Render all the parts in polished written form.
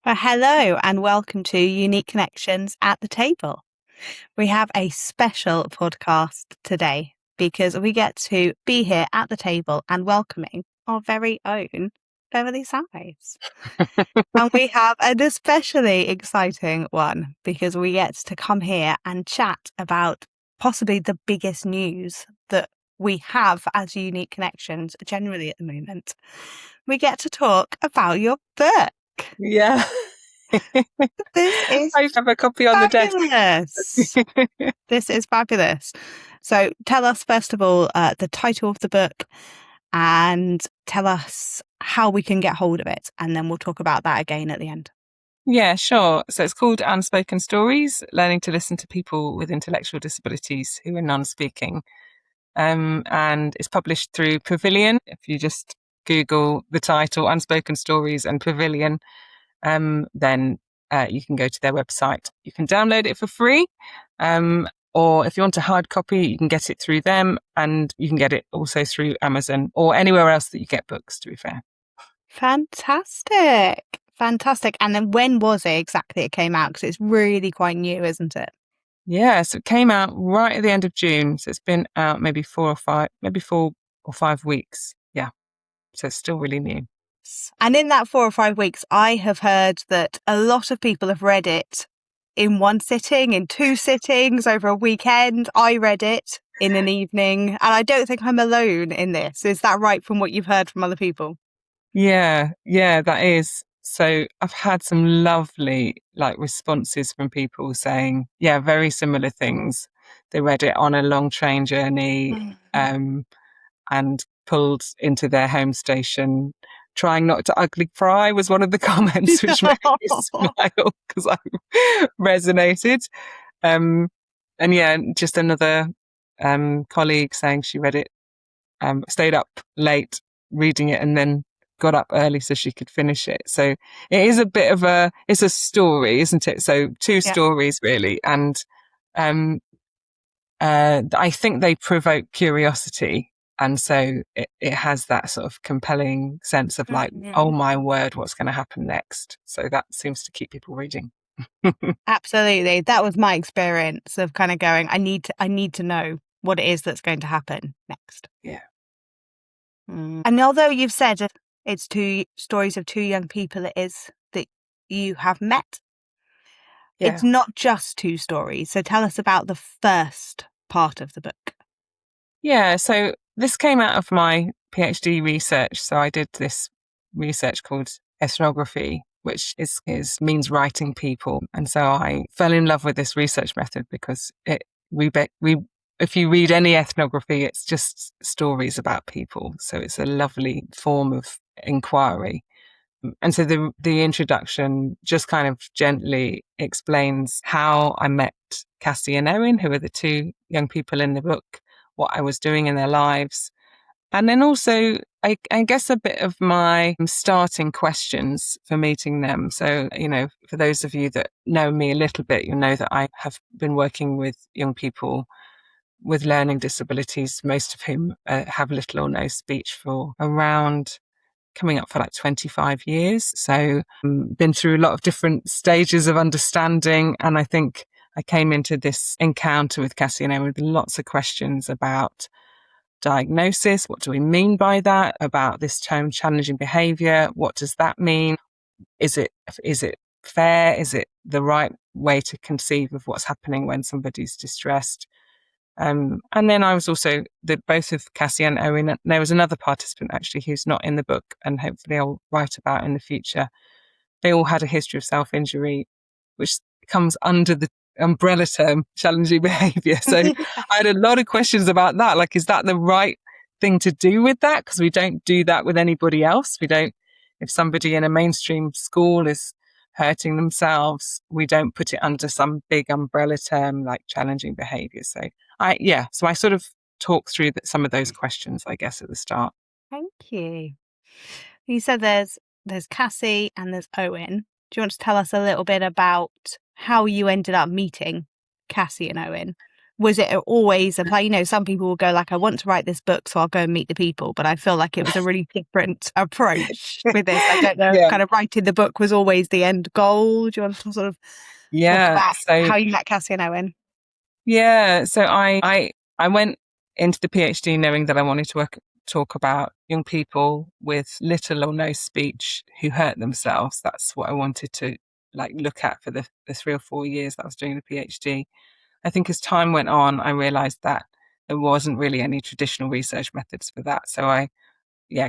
Well, hello and welcome to Unique Connections at the Table. We have a special podcast today because we get to be here at the table and welcoming our very own Beverly Size. And we have an especially exciting one because we get to come here and chat about possibly the biggest news that we have as Unique Connections generally at the moment. We get to talk about your book. Yeah. This is I have a copy on the desk. fabulous. This is fabulous. So tell us, first of all, the title of the book and tell us how we can get hold of it. And then we'll talk about that again at the end. Yeah, sure. So it's called Unspoken Stories, learning to listen to people with intellectual disabilities who are non-speaking. And it's published through Pavilion. If you just Google the title, Unspoken Stories and Pavilion, then you can go to their website. You can download it for free. Or if you want a hard copy, you can get it through them, and you can get it also through Amazon or anywhere else that you get books, to be fair. Fantastic. Fantastic. And then when was it exactly it came out? Because it's really quite new, isn't it? Yeah, so it came out right at the end of June. So it's been out maybe 4 or 5 weeks. Yeah. So it's still really new. And in that 4 or 5 weeks, I have heard that a lot of people have read it in one sitting, in 2 sittings, over a weekend. I read it in an evening, and I don't think I'm alone in this. Is that right from what you've heard from other people? Yeah, that is. So I've had some lovely responses from people saying, yeah, very similar things. They read it on a long train journey, and pulled into their home station. Trying not to ugly cry was one of the comments, which made me smile because I resonated. And yeah, just another colleague saying she read it, stayed up late reading it, and then got up early so she could finish it. So it is a bit of it's a story, isn't it? So two stories really, and I think they provoke curiosity. And so it has that sort of compelling sense of oh my word, what's going to happen next? So that seems to keep people reading. Absolutely. That was my experience of kind of going, I need to know what it is that's going to happen next. Yeah. And although you've said it's 2 stories of 2 young people, it is that you have met. Yeah. It's not just 2 stories. So tell us about the first part of the book. Yeah, so this came out of my PhD research. So I did this research called ethnography, which means writing people. And so I fell in love with this research method because if you read any ethnography, it's just stories about people. So it's a lovely form of inquiry. And so the introduction just kind of gently explains how I met Cassie and Owen, who are the 2 young people in the book, what I was doing in their lives. And then also, I guess a bit of my starting questions for meeting them. So, for those of you that know me a little bit, you'll know that I have been working with young people with learning disabilities, most of whom have little or no speech, for around coming up for 25 years. So been through a lot of different stages of understanding. And I think I came into this encounter with Cassie and Owen with lots of questions about diagnosis. What do we mean by that? About this term challenging behaviour. What does that mean? Is it fair? Is it the right way to conceive of what's happening when somebody's distressed? And then I was also both of Cassie and Owen. There was another participant actually who's not in the book, and hopefully I'll write about in the future. They all had a history of self-injury, which comes under the umbrella term challenging behaviour. So I had a lot of questions about that. Like, is that the right thing to do with that? Because we don't do that with anybody else. We don't. If somebody in a mainstream school is hurting themselves, we don't put it under some big umbrella term like challenging behaviour. So I sort of talk through some of those questions, I guess, at the start. Thank you. You said there's Cassie and there's Owen. Do you want to tell us a little bit about how you ended up meeting Cassie and Owen? was it always a, you know, some people will go like, I want to write this book, so I'll go and meet the people. But I feel like it was a really different approach with this. I don't know, Yeah. kind of writing the book was always the end goal. Do you want to sort of talk Yeah. about So how you met Cassie and Owen? yeah. So I went into the PhD knowing that I wanted to talk about young people with little or no speech who hurt themselves. That's what I wanted to like look at for the 3 or 4 years that I was doing the PhD. I think as time went on, I realized that there wasn't really any traditional research methods for that. So I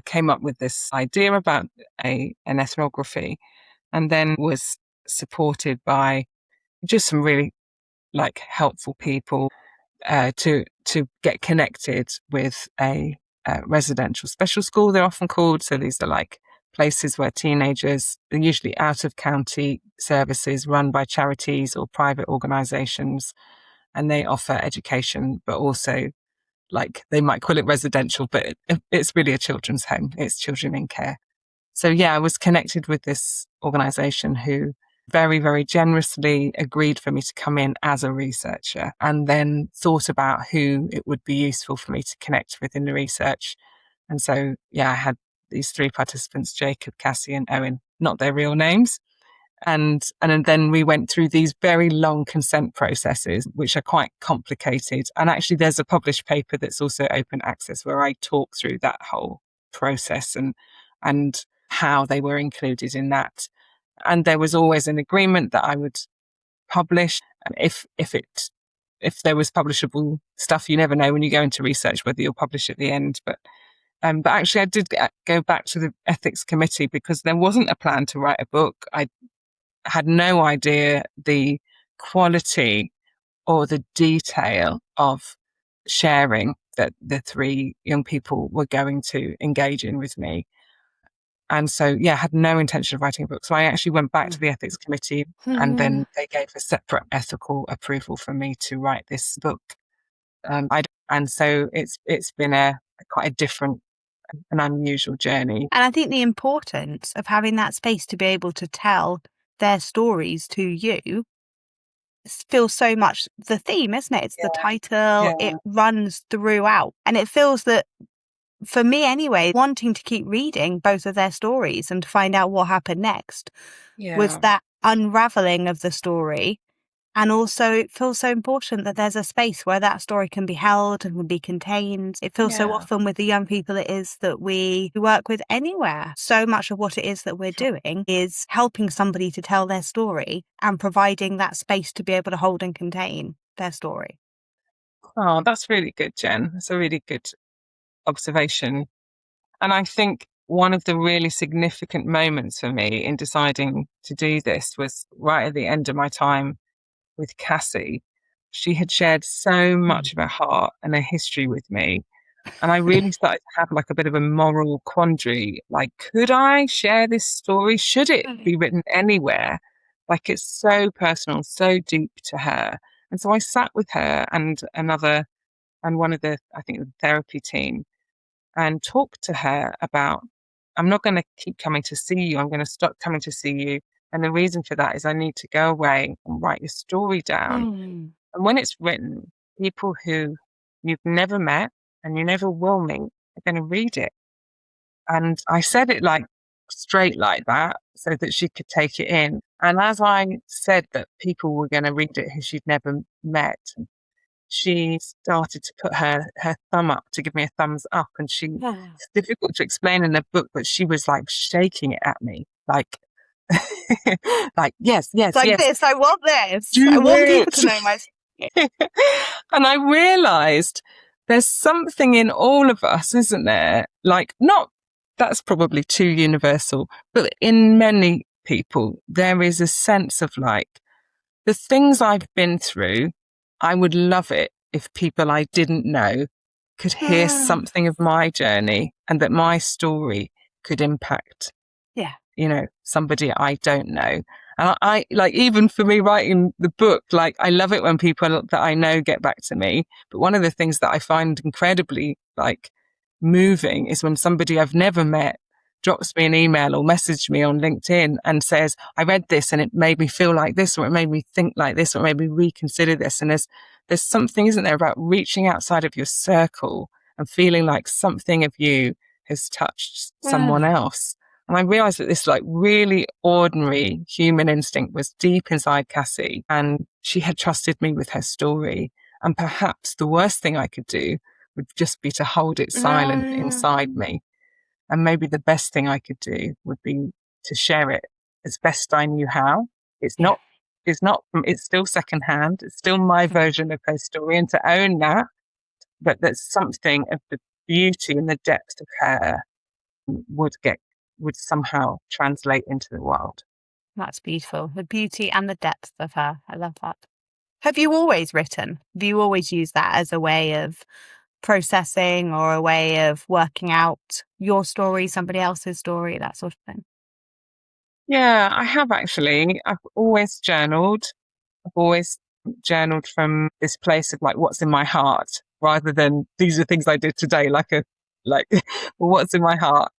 came up with this idea about an ethnography, and then was supported by just some really like helpful people to get connected with a residential special school, they're often called. So these are like places where teenagers are usually out of county services run by charities or private organizations, and they offer education, but also like they might call it residential, but it's really a children's home. It's children in care. So yeah, I was connected with this organization who very, very generously agreed for me to come in as a researcher, and then thought about who it would be useful for me to connect with in the research. And so, yeah, I had these 3 participants, Jacob, Cassie and Owen, not their real names. And then we went through these very long consent processes, which are quite complicated. And actually, there's a published paper that's also open access where I talk through that whole process and how they were included in that. And there was always an agreement that I would publish. And if there was publishable stuff, you never know when you go into research whether you'll publish at the end. But actually, I did go back to the ethics committee because there wasn't a plan to write a book. I had no idea the quality or the detail of sharing that the 3 young people were going to engage in with me. And so, yeah, I had no intention of writing a book. So I actually went back to the ethics committee, and then they gave a separate ethical approval for me to write this book. And so it's been quite a different and unusual journey. And I think the importance of having that space to be able to tell their stories to you feels so much the theme, isn't it? It's the title, it runs throughout. And it feels that, for me anyway, wanting to keep reading both of their stories and to find out what happened next was that unraveling of the story. And also, it feels so important that there's a space where that story can be held and can be contained. It feels so often with the young people it is that we work with anywhere. So much of what it is that we're doing is helping somebody to tell their story and providing that space to be able to hold and contain their story. Oh, that's really good, Jen. That's a really good observation. And I think one of the really significant moments for me in deciding to do this was right at the end of my time with Cassie. She had shared so much of her heart and her history with me. And I really started to have like a bit of a moral quandary. Like, could I share this story? Should it be written anywhere? Like, it's so personal, so deep to her. And so I sat with her and one of I think the therapy team, and talked to her about, I'm not going to keep coming to see you. I'm going to stop coming to see you. And the reason for that is I need to go away and write your story down. And when it's written, people who you've never met and you never will meet are going to read it. And I said it like straight like that so that she could take it in. And as I said that people were going to read it who she'd never met, she started to put her thumb up to give me a thumbs up. And it's difficult to explain in the book, but she was like shaking it at me, like, like, yes, yes, Like yes. this, I want this. Do I want people it. to know my story. And I realized there's something in all of us, isn't there? Like, not, that's probably too universal, but in many people, there is a sense of like, the things I've been through, I would love it if people I didn't know could hear something of my journey and that my story could impact, somebody I don't know. And I like, even for me writing the book, like, I love it when people that I know get back to me. But one of the things that I find incredibly like moving is when somebody I've never met drops me an email or messaged me on LinkedIn and says, I read this and it made me feel like this, or it made me think like this, or it made me reconsider this. And there's something, isn't there, about reaching outside of your circle and feeling like something of you has touched someone else. And I realized that this like really ordinary human instinct was deep inside Cassie, and she had trusted me with her story. And perhaps the worst thing I could do would just be to hold it silent inside me. And maybe the best thing I could do would be to share it as best I knew how. It's not, it's still secondhand. It's still my version of her story, and to own that, but that something of the beauty and the depth of her would somehow translate into the world. That's beautiful. The beauty and the depth of her. I love that. Have you always written? Do you always use that as a way of processing or a way of working out your story, somebody else's story, that sort of thing? Yeah, I have actually. I've always journaled. I've always journaled from this place of like what's in my heart, rather than these are things I did today, like what's in my heart.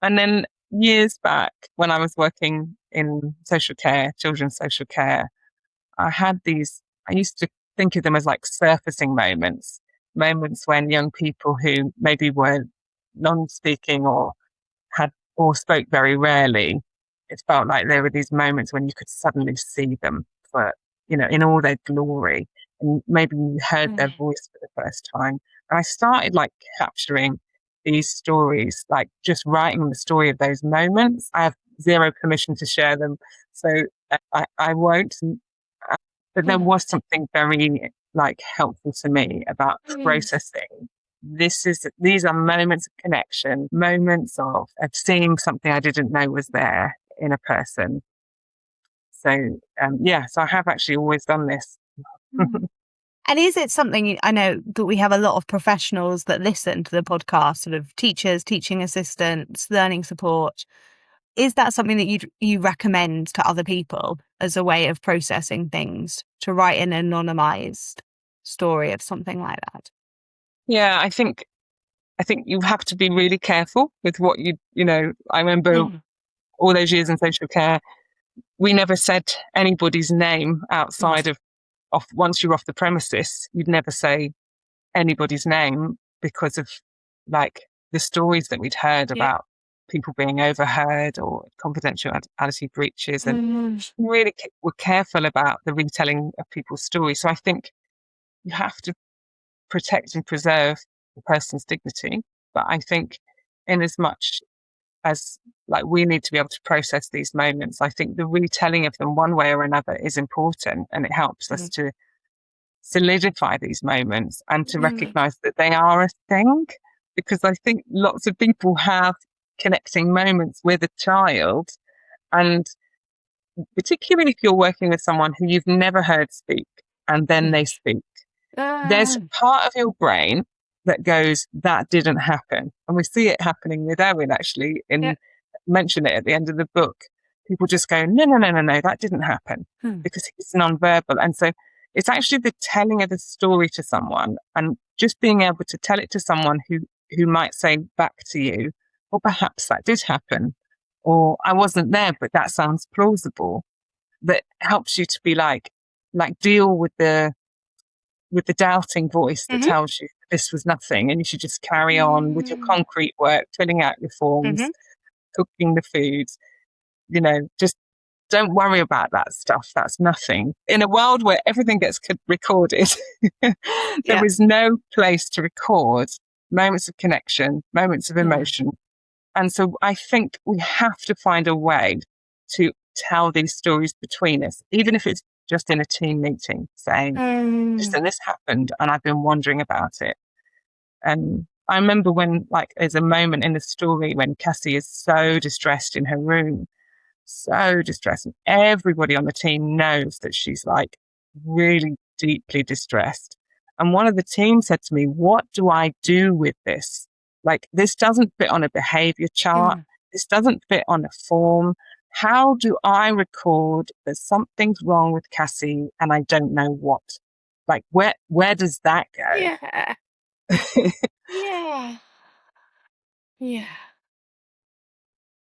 And then years back, when I was working in social care, children's social care, I used to think of them as like surfacing moments, moments when young people who maybe were non-speaking or spoke very rarely, it felt like there were these moments when you could suddenly see them for, in all their glory. And maybe you heard their voice for the first time. And I started like capturing these stories, like just writing the story of those moments. I have zero permission to share them, so I won't. But there was something very like helpful to me about processing. These are moments of connection, moments of seeing something I didn't know was there in a person. So so I have actually always done this. And is it something, I know that we have a lot of professionals that listen to the podcast, sort of teachers, teaching assistants, learning support. Is that something that you recommend to other people as a way of processing things, to write an anonymized story of something like that? Yeah, I think you have to be really careful with what I remember all those years in social care, we never said anybody's name outside of once you're off the premises, you'd never say anybody's name because of like the stories that we'd heard about people being overheard or confidentiality breaches, and really were careful about the retelling of people's stories. So I think you have to protect and preserve the person's dignity. But I think in as much as like we need to be able to process these moments, I think the retelling of them one way or another is important, and it helps us to solidify these moments and to recognize that they are a thing. Because I think lots of people have connecting moments with a child, and particularly if you're working with someone who you've never heard speak and then they speak, there's a part of your brain that goes, that didn't happen. And we see it happening with Owen, actually, mention it at the end of the book. People just go, no, no, no, no, no, that didn't happen, because he's nonverbal. And so it's actually the telling of the story to someone, and just being able to tell it to someone who might say back to you, or perhaps that did happen, or I wasn't there, but that sounds plausible. That helps you to be like deal with the doubting voice that tells you this was nothing and you should just carry on with your concrete work, filling out your forms, cooking the food, just don't worry about that stuff. That's nothing. In a world where everything gets recorded, there is no place to record moments of connection, moments of emotion. And so I think we have to find a way to tell these stories between us, even if it's just in a team meeting, saying, listen, this happened and I've been wondering about it. And I remember when, like, there's a moment in the story when Cassie is so distressed in her room, so distressed. And everybody on the team knows that she's like really deeply distressed. And one of the team said to me, what do I do with this? Like, this doesn't fit on a behavior chart. This doesn't fit on a form. How do I record that something's wrong with Cassie and I don't know what? Like, where does that go? Yeah. Yeah. Yeah.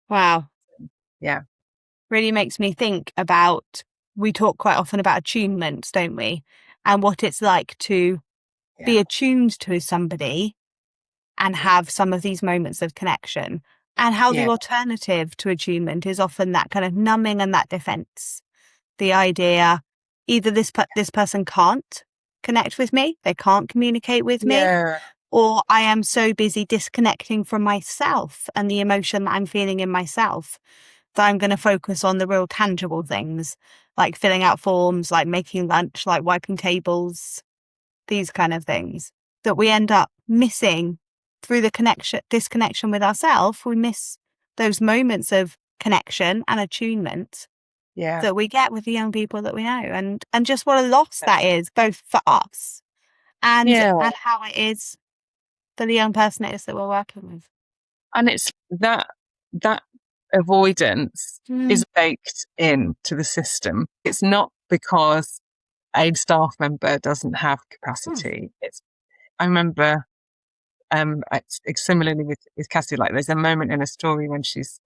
Wow. Yeah. Really makes me think about, we talk quite often about attunements, don't we? and what it's like to be Yeah. attuned to somebody and have some of these moments of connection, and how the Yeah. alternative to attunement is often that kind of numbing and that defense. The idea either this person can't connect with me, they can't communicate with me, Yeah. or I am so busy disconnecting from myself and the emotion that I'm feeling in myself that I'm going to focus on the real tangible things, like filling out forms, like making lunch, like wiping tables, these kind of things, that we end up missing through the disconnection with ourselves. We miss those moments of connection and attunement Yeah. that we get with the young people that we know, and just what a loss that is, both for us Yeah. and how it is for the young person it is that we're working with. And it's that avoidance Mm. is baked into the system. It's not because a staff member doesn't have Mm. capacity. I remember similarly with Cassie, like there's a moment in a story when she's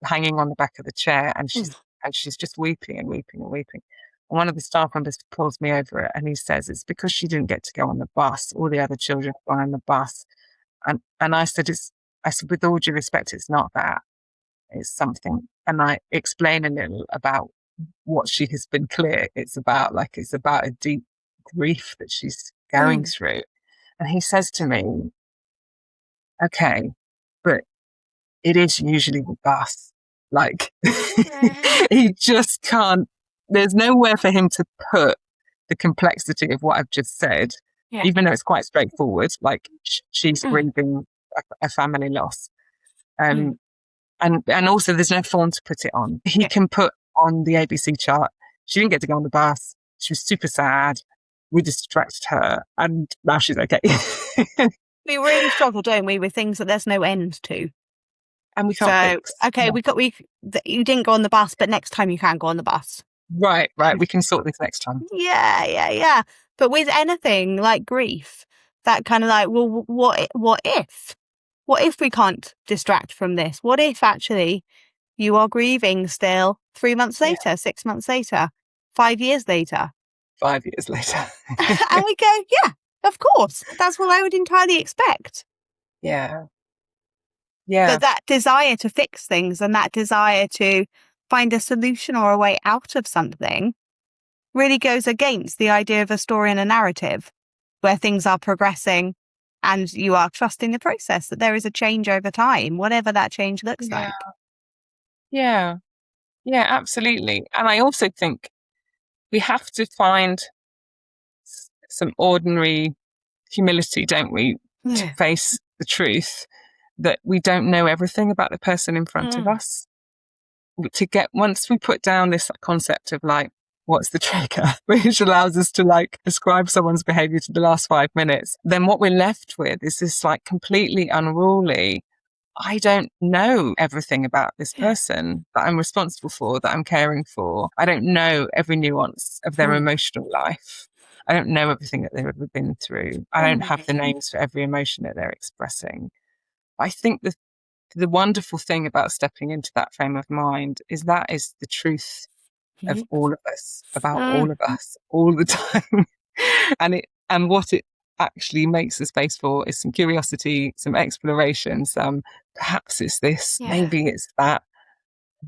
hanging on the back of the chair and Mm. she's just weeping and weeping and weeping. And one of the staff members pulls me over it and he says it's because she didn't get to go on the bus. All the other children have gone on the bus. And I said, with all due respect, it's not that. It's something. And I explain a little about what she has been clear. It's about a deep grief that she's going Mm. through. And he says to me, okay, but it is usually the bus. Like he just can't, there's nowhere for him to put the complexity of what I've just said, Yeah. even though it's quite straightforward. Like she's Mm. grieving a family loss. Mm. Um, and also there's no form to put it on. He Yeah. can put on the ABC chart. She didn't get to go on the bus. She was super sad. We distracted her and now she's okay. We really struggle, don't we, with things that there's no end to. And we can't So, fix. okay, you didn't go on the bus, but next time you can go on the bus. Right. We can sort this next time. Yeah. But with anything like grief, that kind of like, well, what if? What if we can't distract from this? What if actually you are grieving still 3 months Yeah. later, 6 months later, 5 years later? 5 years later. And we go, yeah, of course. That's what I would entirely expect. Yeah. Yeah. But that desire to fix things and that desire to find a solution or a way out of something really goes against the idea of a story and a narrative where things are progressing and you are trusting the process, that there is a change over time, whatever that change looks Yeah. like. Yeah. Yeah, absolutely. And I also think we have to find some ordinary humility, don't we, to Yeah. face the truth that we don't know everything about the person in front of Mm. us. Once we put down this concept of like, what's the trigger, which allows us to like ascribe someone's behavior to the last 5 minutes, then what we're left with is this like completely unruly, I don't know everything about this Yeah. person that I'm responsible for, that I'm caring for. I don't know every nuance of their Mm. emotional life. I don't know everything that they've ever been through. I don't have the names for every emotion that they're expressing. I think the wonderful thing about stepping into that frame of mind is that is the truth of Mhm. all of us, about Mm. all of us, all the time. And what it actually makes the space for is some curiosity, some exploration, some perhaps it's this, Yeah. maybe it's that.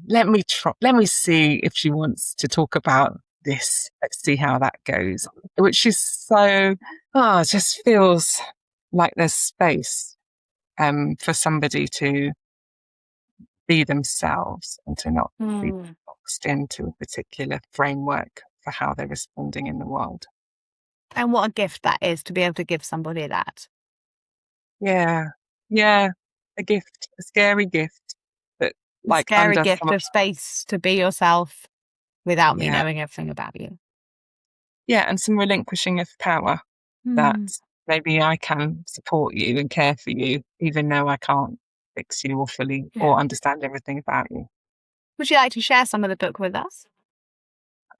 Let me see if she wants to talk about this. Let's see how that goes. Which is so it just feels like there's space for somebody to be themselves and to not be Mm. boxed into a particular framework for how they're responding in the world. And what a gift that is to be able to give somebody that. Yeah. Yeah. A gift, a scary gift that The like scary undoes some gift of, of space to be yourself without me yeah. knowing everything about you. Yeah. And some relinquishing of power that Mm. maybe I can support you and care for you, even though I can't fix you or fully Yeah. or understand everything about you. Would you like to share some of the book with us?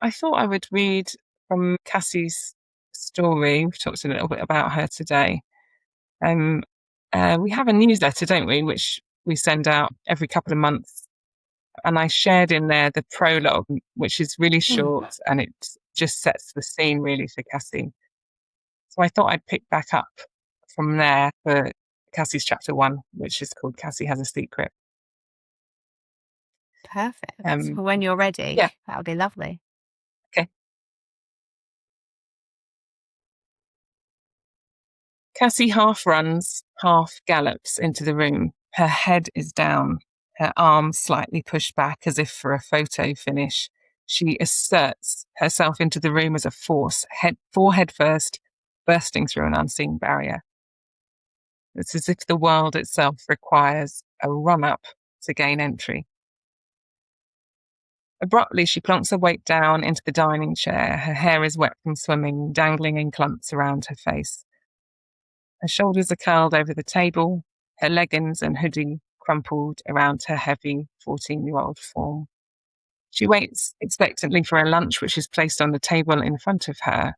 I thought I would read from Cassie's story. We've talked a little bit about her today. We have a newsletter, don't we, which we send out every couple of months. And I shared in there the prologue, which is really short and it just sets the scene really for Cassie. So I thought I'd pick back up from there for Cassie's chapter 1, which is called Cassie Has a Secret. Perfect. When you're ready, yeah. that would be lovely. Okay. Cassie half runs, half gallops into the room. Her head is down, her arms slightly pushed back as if for a photo finish. She asserts herself into the room as a force, forehead first, bursting through an unseen barrier. It's as if the world itself requires a run-up to gain entry. Abruptly, she plonks her weight down into the dining chair. Her hair is wet from swimming, dangling in clumps around her face. Her shoulders are curled over the table, her leggings and hoodie crumpled around her heavy 14-year-old form. She waits expectantly for her lunch, which is placed on the table in front of her.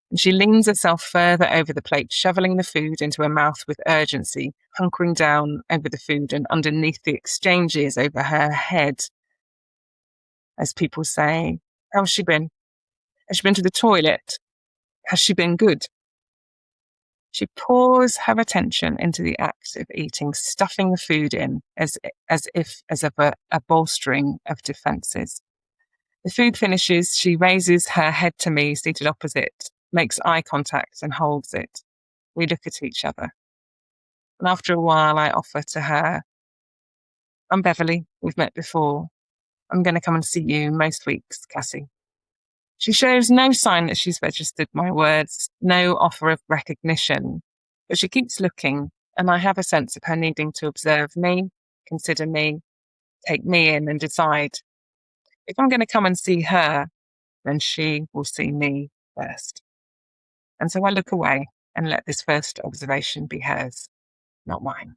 And she leans herself further over the plate, shoveling the food into her mouth with urgency, hunkering down over the food and underneath the exchanges over her head. As people say, how's she been? Has she been to the toilet? Has she been good? She pours her attention into the act of eating, stuffing the food in as if a bolstering of defences. The food finishes, she raises her head to me, seated opposite, makes eye contact and holds it. We look at each other. And after a while, I offer to her, I'm Beverly, we've met before. I'm going to come and see you most weeks, Cassie. She shows no sign that she's registered my words, no offer of recognition, but she keeps looking, and I have a sense of her needing to observe me, consider me, take me in and decide. If I'm going to come and see her, then she will see me first. And so I look away and let this first observation be hers, not mine.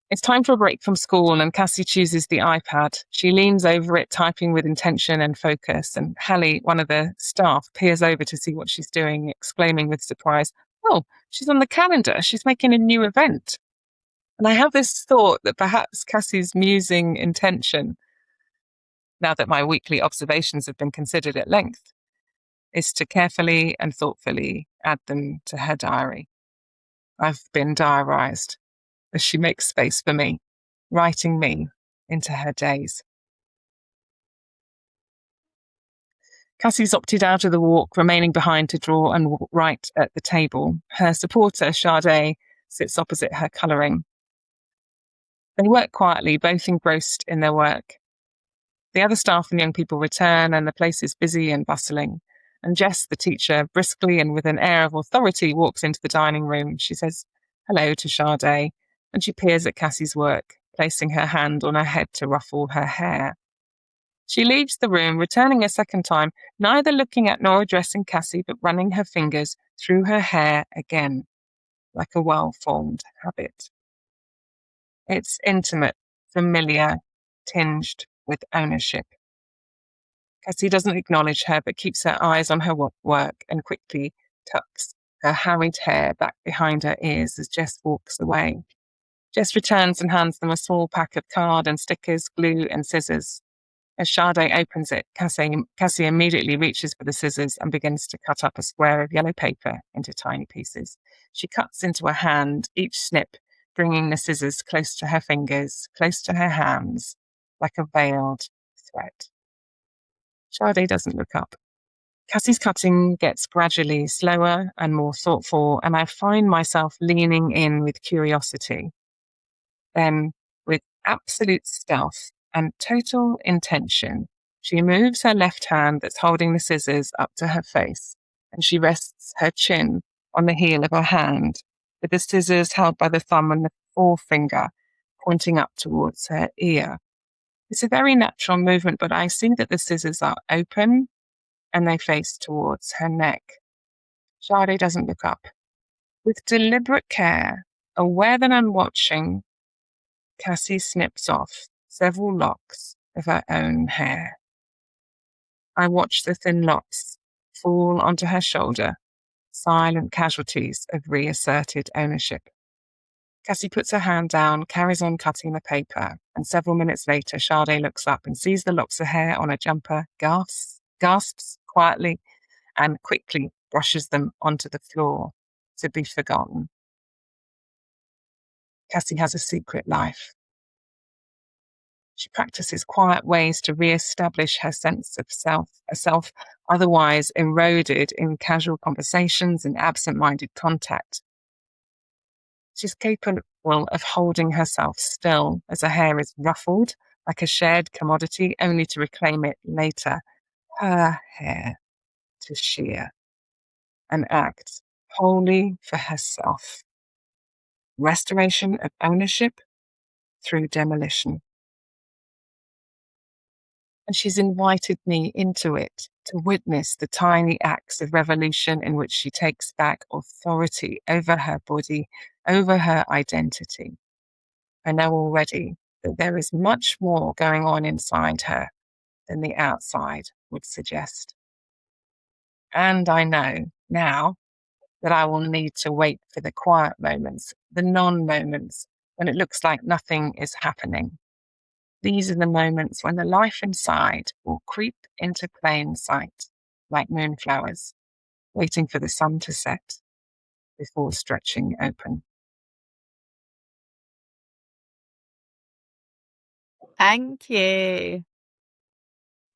It's time for a break from school and Cassie chooses the iPad. She leans over it, typing with intention and focus. And Hallie, one of the staff, peers over to see what she's doing, exclaiming with surprise, oh, she's on the calendar. She's making a new event. And I have this thought that perhaps Cassie's musing intention, now that my weekly observations have been considered at length, is to carefully and thoughtfully add them to her diary. I've been diarised as she makes space for me, writing me into her days. Cassie's opted out of the walk, remaining behind to draw and write at the table. Her supporter, Sade, sits opposite her colouring. They work quietly, both engrossed in their work. The other staff and young people return, and the place is busy and bustling. And Jess, the teacher, briskly and with an air of authority, walks into the dining room. She says hello to Sade, and she peers at Cassie's work, placing her hand on her head to ruffle her hair. She leaves the room, returning a second time, neither looking at nor addressing Cassie, but running her fingers through her hair again, like a well-formed habit. It's intimate, familiar, tinged with ownership. Cassie doesn't acknowledge her, but keeps her eyes on her work and quickly tucks her harried hair back behind her ears as Jess walks away. Jess returns and hands them a small pack of card and stickers, glue and scissors. As Sade opens it, Cassie immediately reaches for the scissors and begins to cut up a square of yellow paper into tiny pieces. She cuts into a hand, each snip bringing the scissors close to her fingers, close to her hands, like a veiled thread. Sade doesn't look up. Cassie's cutting gets gradually slower and more thoughtful, and I find myself leaning in with curiosity. Then, with absolute stealth and total intention, she moves her left hand that's holding the scissors up to her face, and she rests her chin on the heel of her hand, with the scissors held by the thumb and the forefinger pointing up towards her ear. It's a very natural movement, but I see that the scissors are open and they face towards her neck. Sade doesn't look up. With deliberate care, aware that I'm watching, Cassie snips off several locks of her own hair. I watch the thin locks fall onto her shoulder, silent casualties of reasserted ownership. Cassie puts her hand down, carries on cutting the paper, and several minutes later, Sade looks up and sees the locks of hair on her jumper, gasps quietly, and quickly brushes them onto the floor to be forgotten. Cassie has a secret life. She practices quiet ways to re-establish her sense of self otherwise eroded in casual conversations and absent-minded contact. She's capable of holding herself still as her hair is ruffled like a shared commodity, only to reclaim it later. Her hair to shear. An act wholly for herself. Restoration of ownership through demolition. And she's invited me into it to witness the tiny acts of revolution in which she takes back authority over her body, over her identity. I know already that there is much more going on inside her than the outside would suggest. And I know now that I will need to wait for the quiet moments, the non-moments, when it looks like nothing is happening. These are the moments when the life inside will creep into plain sight, like moonflowers, waiting for the sun to set before stretching open. Thank you.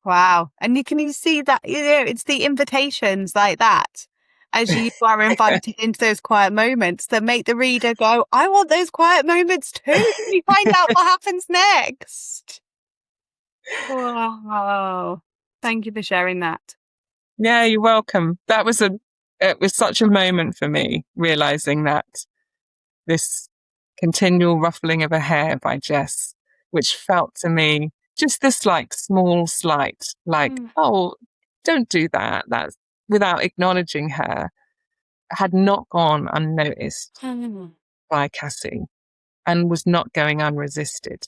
Wow. And you see that, it's the invitations like that, as you are invited into those quiet moments, that make the reader go, I want those quiet moments too. Can we find out what happens next? Wow. Thank you for sharing that. Yeah, you're welcome. It was such a moment for me, realizing that this continual ruffling of a hair by Jess, which felt to me just this like small slight, like, oh, don't do that. That's without acknowledging her, had not gone unnoticed by Cassie and was not going unresisted,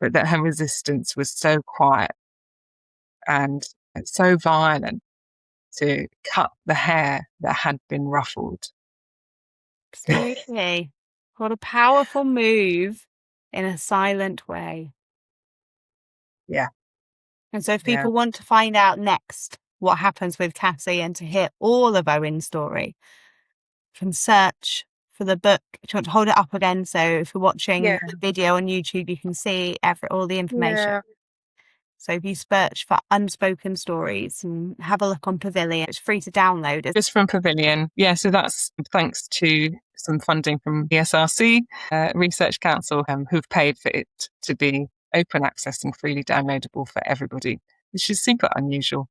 but that her resistance was so quiet and so violent to cut the hair that had been ruffled. Absolutely. What a powerful move in a silent way. Yeah. And so if Yeah. people want to find out next what happens with Cassie and to hear all of Owen's story, can search for the book. Do you want to hold it up again? So if you're watching Yeah. the video on YouTube, you can see all the information. Yeah. So if you search for Unspoken Stories and have a look on Pavilion, it's free to download. Just from Pavilion. Yeah, so that's thanks to some funding from the SRC Research Council, who've paid for it to be open access and freely downloadable for everybody, which is super unusual.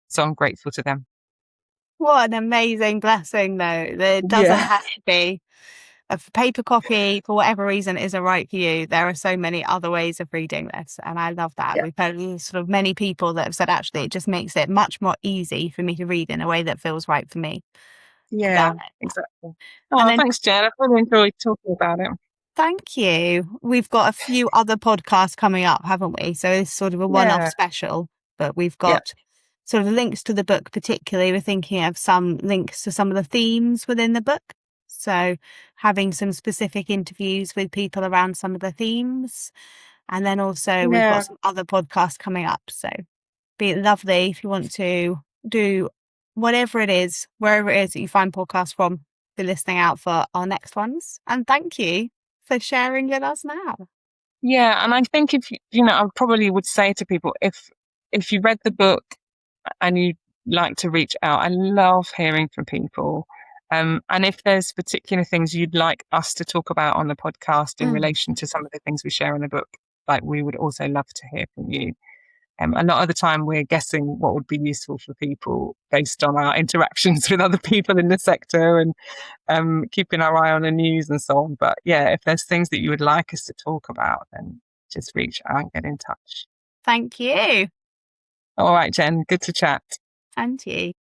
So I'm grateful to them. What an amazing blessing, though. There doesn't have to be a paper copy for whatever reason isn't right for you. There are so many other ways of reading this, and I love that. Yeah. We've heard sort of many people that have said, actually, it just makes it much more easy for me to read in a way that feels right for me. Yeah, exactly. Oh, then, thanks, Jen. I've really enjoyed talking about it. Thank you. We've got a few other podcasts coming up, haven't we? So it's sort of a one-off special, but we've got sort of links to the book. Particularly, we're thinking of some links to some of the themes within the book. So having some specific interviews with people around some of the themes. And then also we've got some other podcasts coming up. So be lovely if you want to do whatever it is, wherever it is that you find podcasts from, be listening out for our next ones. And thank you for sharing with us now. Yeah, and I think if I probably would say to people, if you read the book and you'd like to reach out, I love hearing from people. And if there's particular things you'd like us to talk about on the podcast in relation to some of the things we share in the book, like we would also love to hear from you. A lot of the time we're guessing what would be useful for people based on our interactions with other people in the sector and keeping our eye on the news and so on. But yeah, if there's things that you would like us to talk about, then just reach out and get in touch. Thank you. All right, Jen, good to chat. And you.